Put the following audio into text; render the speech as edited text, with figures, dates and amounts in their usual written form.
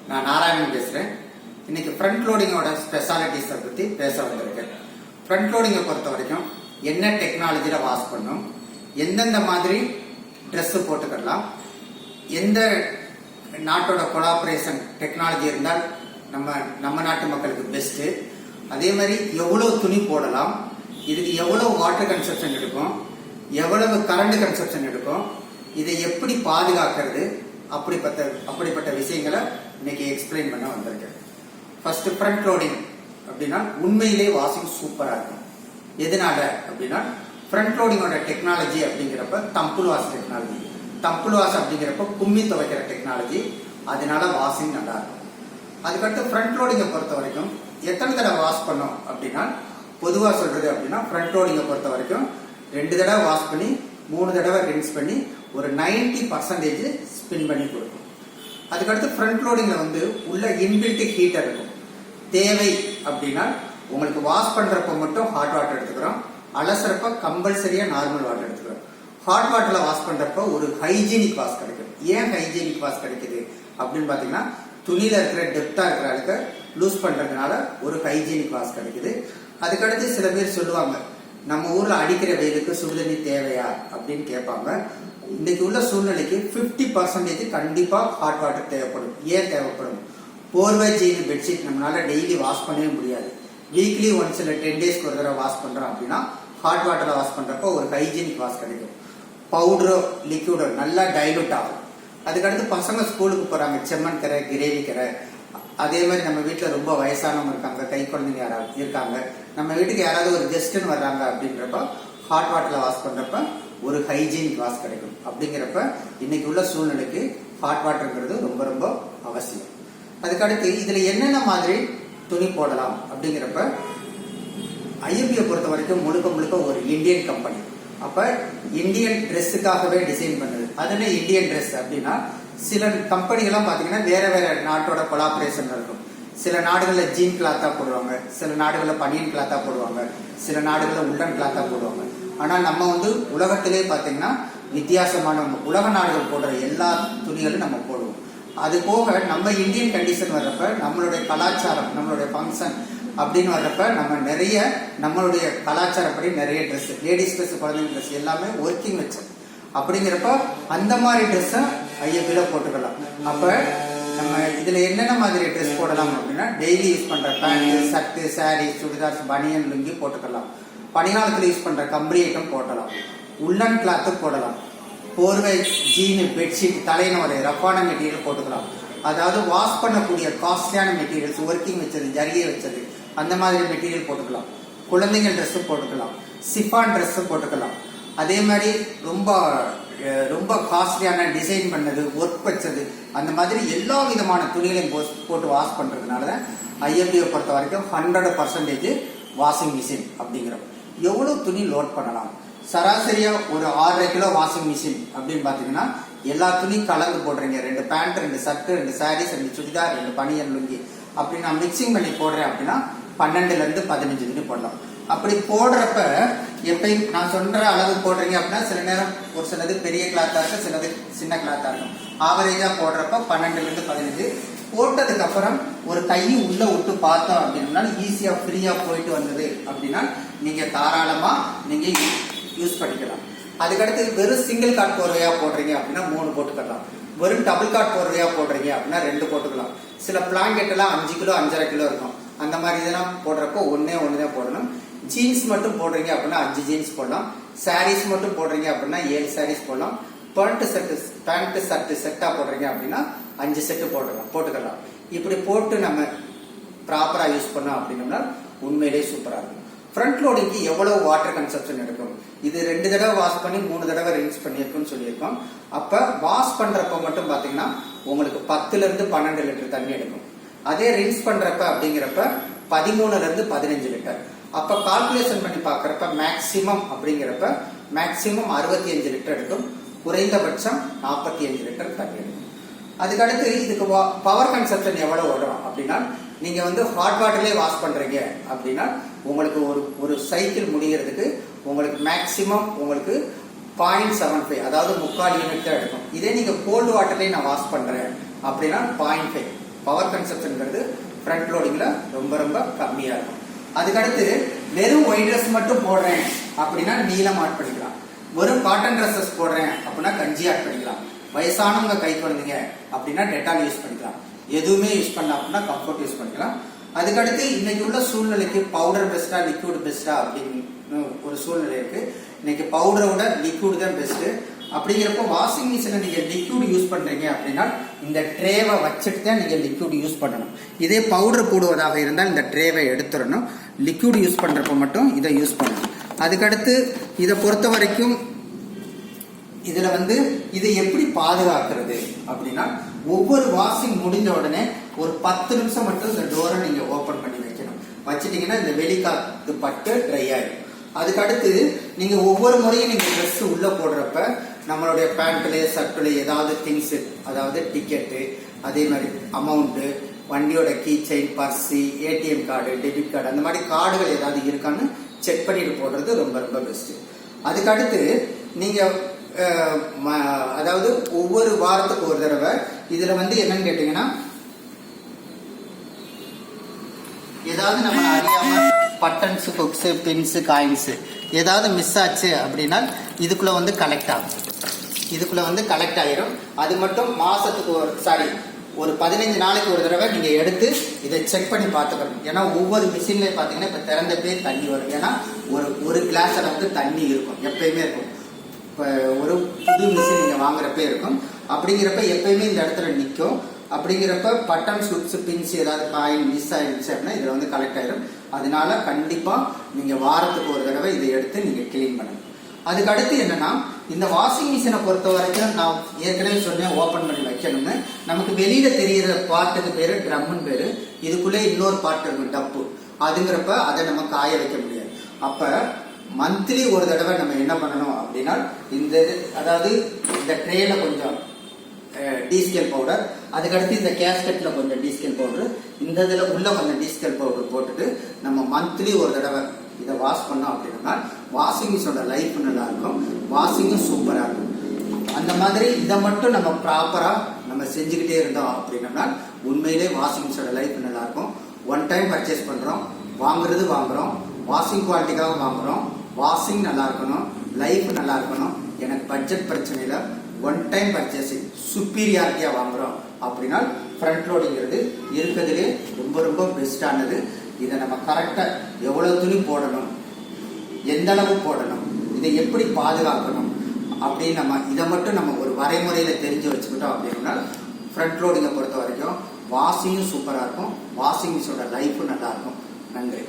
நான் நாராயணன் பேசுறேன். இன்னைக்கு ஃப்ரண்ட் லோடிங்கோட ஸ்பெஷாலிட்டிஸை பத்தி பேச வந்திருக்கேன். ஃப்ரண்ட் லோடிங்கை பொறுத்த வரைக்கும் என்ன டெக்னாலஜியில வாஷ் பண்ணும், எந்தெந்த மாதிரி ட்ரெஸ் போட்டுக்கலாம், எந்த நாட்டோட கொலாபரேஷன் டெக்னாலஜி இருந்தால் நம்ம நாட்டு மக்களுக்கு பெஸ்ட், அதே மாதிரி எவ்வளவு துணி போடலாம், இதுக்கு எவ்வளவு வாட்டர் கன்சப்ஷன் எடுக்கும், எவ்வளவு கரண்ட் கன்சப்ஷன் எடுக்கும், இதை எப்படி பாதுகாக்கிறது, அப்படிப்பட்ட விஷயங்களை இன்னைக்கு எக்ஸ்பிளைன் பண்ண வந்திருக்கேன். ஃபர்ஸ்ட் ஃப்ரண்ட் லோடிங் அப்படின்னா உண்மையிலே வாஷிங் சூப்பரா இருக்கும். எதனால அப்படின்னா ஃப்ரண்ட் லோடிங்கோட டெக்னாலஜி அப்படிங்கிறப்ப தம்புல் வாஷ் டெக்னாலஜி. தம்புல் வாஷ் அப்படிங்கிறப்ப கும்மி துவைக்கிற டெக்னாலஜி, அதனால வாஷிங் நல்லா இருக்கும். அதுக்கடுத்து ஃப்ரண்ட் லோடிங்கை பொறுத்த வரைக்கும் எத்தனை தடவை வாஷ் பண்ணோம் அப்படின்னா, பொதுவாக சொல்றது அப்படின்னா ஃப்ரண்ட் லோடிங்கை பொறுத்த வரைக்கும் 2 தடவை வாஷ் பண்ணி 3 தடவை ரின்ஸ் பண்ணி ஒரு 90% ஸ்பின் பண்ணி கொடுக்கும். அதுக்கடுத்து ஃப்ரண்ட் லோடிங்ல உள்ள இன்பில்ட் ஹீட்டர் இருக்கும். தேவை அப்படின்னா உங்களுக்கு வாஷ் பண்றப்ப மட்டும் ஹாட் வாட்டர் எடுத்துக்கிறோம், அலசறப்ப கம்பல்சரியா நார்மல் வாட்டர் எடுத்துக்கிறோம். ஹாட் வாட்டர்ல வாஷ் பண்றப்ப ஒரு ஹைஜீனிக் வாஷ் கிடைக்கும். ஏன் ஹைஜீனிக் வாஷ் கிடைக்குது அப்படின்னு பாத்தீங்கன்னா, துணியில இருக்கிற டெப்தா இருக்கிற அளவுக்கு லூஸ் பண்றதுனால ஒரு ஹைஜீனிக் வாஷ் கிடைக்குது. அதுக்கடுத்து சில பேர் சொல்லுவாங்க, நம்ம ஊர்ல அடிக்கிற வெயிலுக்கு சுடுதண்ணி தேவையா அப்படின்னு கேட்பாங்க. இன்னைக்கு உள்ள சூழ்நிலைக்கு 50% கண்டிப்பா ஹாட் வாட்டர் தேவைப்படும். ஏன் தேவைப்படும்? போர்வை, ஜீன், பெட்ஷீட் நம்மளால டெய்லி வாஷ் பண்ணவே முடியாது. வீக்லி ஒன்ஸ் இல்ல 10 டேஸ்க்கு ஒரு தடவை வாஷ் பண்றோம் அப்படின்னா ஹாட் வாட்டர்ல வாஷ் பண்றப்போ ஒரு ஹைஜீனிக் வாஷ் கிடைக்கும். பவுடரோ லிக்விடோ நல்லா டைலூட் ஆகும். அதுக்கடுத்து பசங்க ஸ்கூலுக்கு போறாங்க, செம்மண் கரை, கிரேவி கரை. அதே மாதிரி நம்ம வீட்டுல ரொம்ப வயசானவங்க இருக்காங்க, கை குழந்தைங்க யாராவது இருக்காங்க, நம்ம வீட்டுக்கு யாராவது ஒரு கெஸ்ட்னு வர்றாங்க அப்படின்றப்ப ஹாட் வாட்டர்ல வாஷ் பண்றப்ப ஒரு ஹைஜீனிக் வாஷ் கிடைக்கும். அப்படிங்கிறப்ப இன்னைக்கு உள்ள சூழ்நிலைக்கு ஹாட் வாட்டர்ங்கிறது ரொம்ப ரொம்ப அவசியம். அதுக்கடுத்து இதுல என்னென்ன மாதிரி துணி போடலாம் அப்படிங்கிறப்ப, ஐஎஃப்பியை பொறுத்த வரைக்கும் முழுக்க ஒரு இந்தியன் கம்பெனி. அப்ப இந்தியன் ட்ரெஸ்ஸுக்காகவே டிசைன் பண்ணுது. அதுல இந்தியன் ட்ரெஸ் அப்படின்னா சில கம்பெனிகள்லாம் பாத்தீங்கன்னா வேற நாட்டோட கொலாபரேஷன் இருக்கும். சில நாடுகள்ல ஜீன் கிளாத்தா போடுவாங்க, சில நாடுகள்ல பனியன் கிளாத்தா போடுவாங்க, சில நாடுகள்ல உள்ளன் கிளாத்தா போடுவாங்க. ஆனா நம்ம உலகத்திலே பாத்தீங்கன்னா வித்தியாசமான உலக நாடுகள் போடுற எல்லா துணிகளும் நம்ம போடுவோம். அது போக நம்ம இந்தியன் கண்டிஷன் வர்றப்ப நம்மளுடைய கலாச்சாரம், நம்மளுடைய ஃபங்க்ஷன் அப்படின்னு வர்றப்ப நம்ம நிறைய நம்மளுடைய கலாச்சாரப்படி நிறைய ட்ரெஸ், லேடிஸ் ட்ரெஸ், குழந்தைங்க ட்ரெஸ் எல்லாமே ஒர்க்கிங் வச்சோம். அப்படிங்கிறப்ப அந்த மாதிரி ட்ரெஸ் ஐஎஃப்பில போட்டுக்கலாம். அப்ப நம்ம இதுல என்னென்ன மாதிரி ட்ரெஸ் போடலாம் அப்படின்னா, டெய்லி யூஸ் பண்ற பேண்ட், ஷர்ட், சாரி, சுடிதார்ஸ், பனியன், லுங்கி போட்டுக்கலாம். பனிகாலத்துல யூஸ் பண்ற கம்பளி ஐட்டம் போடலாம், உள்ளன் கிளாத்து போடலாம், போர்வை, ஜீனு, பெட்ஷீட், தலையினோட ரஃபான மெட்டீரியல் போட்டுக்கலாம். அதாவது வாஷ் பண்ணக்கூடிய காஸ்ட்லியான மெட்டீரியல்ஸ், ஒர்க்கிங் வச்சது, ஜரிகை வச்சது, அந்த மாதிரி மெட்டீரியல் போட்டுக்கலாம். குழந்தைங்க ட்ரெஸ் போட்டுக்கலாம், சிஃபான் ட்ரெஸ் போட்டுக்கலாம். அதே மாதிரி ரொம்ப காஸ்ட்லியான டிசைன் பண்ணது, ஒர்க் வச்சது, அந்த மாதிரி எல்லா விதமான துணிகளையும் போட்டு வாஷ் பண்றதுனால ஐஎஃப்பியை பொறுத்த வரைக்கும் 100% வாஷிங் மிஷின் அப்படிங்கிறோம். எவ்வளவு துணி லோட் பண்ணலாம்? சராசரியா ஒரு 6.5 கிலோ வாஷிங் மிஷின் அப்படின்னு பாத்தீங்கன்னா, எல்லா துணியும் கலந்து போடுறீங்க. 2 பேண்ட், 2 ஷர்ட், 2 சாரீஸ், 2 சுடிதார், 2 பனியன், லுங்கி அப்படி நான் மிக்சிங் பண்ணி போடுறேன் அப்படின்னா 12 இருந்து 15 துணி போடலாம். அப்படி போடுறப்ப எப்பயும் நான் சொல்ற அளவு போடுறீங்க அப்படின்னா, சில நேரம் ஒரு சிலது பெரிய கிளாத்தா இருக்கும், சிலது சின்ன கிளாத்தா இருக்கும். ஆவரேஜா போடுறப்ப 12 இருந்து 15 போட்டதுக்கு அப்புறம் ஒரு கை உள்ள விட்டு பார்த்தோம் அப்படின்னா ஈஸியா ஃப்ரீயா போயிட்டு வந்தது அப்படின்னா நீங்க தாராளமா நீங்க யூஸ் பண்ணிக்கலாம். அதுக்கடுத்து வெறும் சிங்கிள் காட் போர்வையா போடுறீங்க அப்படின்னா 3 போட்டுக்கலாம். வெறும் டபுள் காட் போர்வையா போடுறீங்க அப்படின்னா 2 போட்டுக்கலாம். சில பிளாங்கெட் எல்லாம் 5 கிலோ 5.5 கிலோ இருக்கும். அந்த மாதிரி இதெல்லாம் போடுறப்போ ஒன்னே தான் போடணும். ஜீன்ஸ் மட்டும் போடுறீங்க அப்படின்னா 5 ஜீன்ஸ் போடலாம். சாரீஸ் மட்டும் போடுறீங்க அப்படின்னா 7 சாரீஸ் போடலாம். பேண்ட் ஷர்ட் செட்டா போடுறீங்க அப்படின்னா 5 செட்டு போட்டுக்கலாம். இப்படி போட்டு நம்ம ப்ராப்பரா யூஸ் பண்ணோம் அப்படின்னா உண்மையிலேயே சூப்பரா இருக்கும். ஃப்ரண்ட் லோடிங்க்கு எவ்வளவு வாட்டர் கன்சப்ஷன் எடுக்கும்? இது 2 தடவை வாஷ் பண்ணி 3 தடவை ரின்ஸ் பண்ணிருக்குன்னு சொல்லியிருக்கோம். அப்ப வாஷ் பண்றப்ப மட்டும் பாத்தீங்கன்னா உங்களுக்கு 10 இருந்து 12 லிட்டர் தண்ணி எடுக்கும். அதே ரின்ஸ் பண்றப்ப அப்படிங்கிறப்ப 13 இருந்து 15 லிட்டர். அப்ப கால்குலேஷன் பண்ணி பாக்குறப்ப மேக்சிமம் அப்படிங்கிறப்ப மேக்சிமம் 65 லிட்டர் எடுக்கும், குறைந்தபட்சம் 45 லிட்டர் தண்ணி எடுக்கும். அதுக்கடுத்து இதுக்கு பவர் கன்சப்ஷன் எவ்வளவு வரும் அப்படின்னா, நீங்க ஹாட் வாட்டர்லயே வாஷ் பண்றீங்க அப்படின்னா உங்களுக்கு ஒரு சைக்கிள் முடிகிறதுக்கு உங்களுக்கு மேக்சிமம் உங்களுக்கு 0.75 அதாவது 3/4 யூனிட் தான் எடுக்கும். இதே நீங்க கோல்டு வாட்டர்லயே நான் வாஷ் பண்றேன் அப்படின்னா 0.5 பவர் கன்சப்ஷன்ங்கிறது ஃப்ரண்ட் லோடிங்ல ரொம்ப ரொம்ப கம்மியா இருக்கும். அதுக்கடுத்து வெறும் ஒயிட் ட்ரெஸ் மட்டும் போடுறேன் அப்படின்னா நீலம் ஆட் பண்ணிக்கலாம். வெறும் காட்டன் ட்ரெஸ்ஸஸ் போடுறேன் அப்படின்னா கஞ்சி ஆட் பண்ணிக்கலாம். வயசானவங்க கை குழந்தைங்க அப்படின்னா டெட்டால் யூஸ் பண்ணிக்கலாம். எதுவுமே யூஸ் பண்ணல அப்படின்னா கம்ஃபர்ட் யூஸ் பண்ணிக்கலாம். அதுக்கடுத்து இன்னைக்கு உள்ள சூழ்நிலைக்கு பவுடர் பெஸ்டா லிக்விட் பெஸ்டா அப்படின்னு ஒரு சூழ்நிலை இருக்கு. இன்னைக்கு பவுடரோட லிக்விட் தான் பெஸ்ட். அப்படிங்கிறப்போ வாஷிங் மிஷினை நீங்க லிக்விட் யூஸ் பண்றீங்க அப்படின்னா இந்த ட்ரேவை வச்சுட்டு தான் நீங்க லிக்விட் யூஸ் பண்ணணும். இதே பவுடர் போடுவதாக இருந்தால் இந்த ட்ரேவை எடுத்துடணும். லிக்விட் யூஸ் பண்றப்ப மட்டும் இதை யூஸ் பண்ணணும். அதுக்கடுத்து இதை பொறுத்த வரைக்கும் இதுல இதை எப்படி பாதுகாக்கிறது அப்படின்னா ஒவ்வொரு வாஷிங் முடிஞ்ச உடனே ஒரு 10 நிமிஷம் மட்டும் இந்த டோரை நீங்க ஓபன் பண்ணி வைக்கணும். வச்சிட்டீங்கன்னா இந்த வெளிக்காத்து பட்டு ட்ரை ஆயிடும். அதுக்கடுத்து நீங்க ஒவ்வொரு முறையும் நீங்க ட்ரெஸ் உள்ள போடுறப்ப நம்மளுடைய பேண்ட்ல ஷர்ட்ல ஏதாவது திங்ஸ், அதாவது டிக்கெட்டு, அதே மாதிரி அமௌண்ட், வண்டியோட key chain, purse, ATM card, debit card, அந்த மாதிரி கார்டுகள் ஏதாவது இருக்கான்னு செக் பண்ணிட்டு போடுறது ரொம்ப ரொம்ப பெஸ்ட். அதுக்கடுத்து நீங்க அதாவது ஒவ்வொரு வாரத்துக்கு ஒரு தடவை இதுல என்னன்னு கேட்டீங்கன்னா ஏதாவது நம்ம அறியாம பட்டன்ஸ், புக்ஸ், பின்ஸ், காயின்ஸ் ஏதாவது மிஸ் ஆச்சு அப்படின்னா இதுக்குள்ள கலெக்ட் ஆகும். இதுக்குள்ள கலெக்ட் ஆயிரும். அது மட்டும் மாசத்துக்கு ஒரு 15 நாளைக்கு ஒரு தடவை நீங்க எடுத்து இதை செக் பண்ணி பார்த்துக்கணும். ஏன்னா ஒவ்வொரு மிஷின்ல பாத்தீங்கன்னா இப்ப திறந்தப்பே தண்ணி வரும். ஏன்னா ஒரு கிளாஸ் அளவுக்கு தண்ணி இருக்கும், எப்பயுமே இருக்கும். இப்போ ஒரு புது மிஷின் நீங்க வாங்குறப்பே இருக்கும். அப்படிங்கிறப்ப எப்பயுமே இந்த இடத்துல நிற்கும். அப்படிங்கிறப்ப பட்டன், சுட்ஸ், பின்ஸ் ஏதாவது காயின் மிஸ் ஆயிடுச்சு அப்படின்னா இதுல கலெக்ட் ஆயிடும். அதனால கண்டிப்பா நீங்க வாரத்துக்கு ஒரு தடவை இதை எடுத்து நீங்க கிளீன் பண்ணணும். அதுக்கு அடுத்து என்னன்னா இந்த வாஷிங் மிஷினை பொறுத்த வரைக்கும் நான் ஏற்கனவே சொன்னேன் ஓபன் பண்ணி வைக்கணும்னு. நமக்கு வெளியில தெரியிற பார்ட்டுக்கு பேரு ட்ரம்னு பேரு. இதுக்குள்ளே இன்னொரு பார்ட் இருக்கும் டப்பு. அதுங்கிறப்ப அதை நம்ம காய வைக்க முடியாது. அப்ப மந்த்லி ஒரு தடவை நம்ம என்ன பண்ணணும் அப்படின்னா அதாவது இந்த ட்ரேல கொஞ்சம் டீஸ்கேல் பவுடர், அதுக்கடுத்து இந்த கேஸ்கெட்ல கொஞ்சம் டீஸ்கேல் பவுடர், இந்த இதுல உள்ள கொஞ்சம் டீஸ்கேல் பவுடர் போட்டுட்டு நம்ம மந்த்லி ஒரு தடவை இதை வாஷ் பண்ணோம் அப்படின்னா வாஷிங் மிஷினோட லைஃப் நல்லா இருக்கும், வாஷிங்கும் சூப்பரா இருக்கும். அந்த மாதிரி இதை மட்டும் நம்ம ப்ராப்பரா நம்ம செஞ்சுக்கிட்டே இருந்தோம் அப்படின்னா உண்மையிலே வாஷிங் மிஷினோட லைஃப் நல்லா இருக்கும். ஒன் டைம் பர்ச்சேஸ் பண்றோம், வாங்குறோம், வாஷிங் குவாலிட்டிக்காக வாங்குறோம், வாஷிங் நல்லா இருக்கணும், லைஃப் நல்லா இருக்கணும். எனக்கு பட்ஜெட் பிரச்சனையில ஒன் டைம் பர்ச்சேசிங் சுப்பீரியாரிட்டியா வாங்குறோம் அப்படின்னா ஃப்ரண்ட் லோடிங்கிறது இருக்கிறதுலே ரொம்ப ரொம்ப பெஸ்டானது. இதை நம்ம கரெக்டா எவ்வளவு துணி போடணும், எந்த அளவு போடணும், இதை எப்படி பாதுகாக்கணும் அப்படின்னு நம்ம இதை மட்டும் நம்ம ஒரு வரைமுறையில தெரிஞ்சு வச்சுக்கிட்டோம் அப்படின்னா ஃப்ரண்ட் லோடிங்கை பொறுத்த வரைக்கும் வாஷிங்கும் சூப்பரா இருக்கும், வாஷிங் மிஷினோட லைஃபும் நல்லா இருக்கும். நன்றி.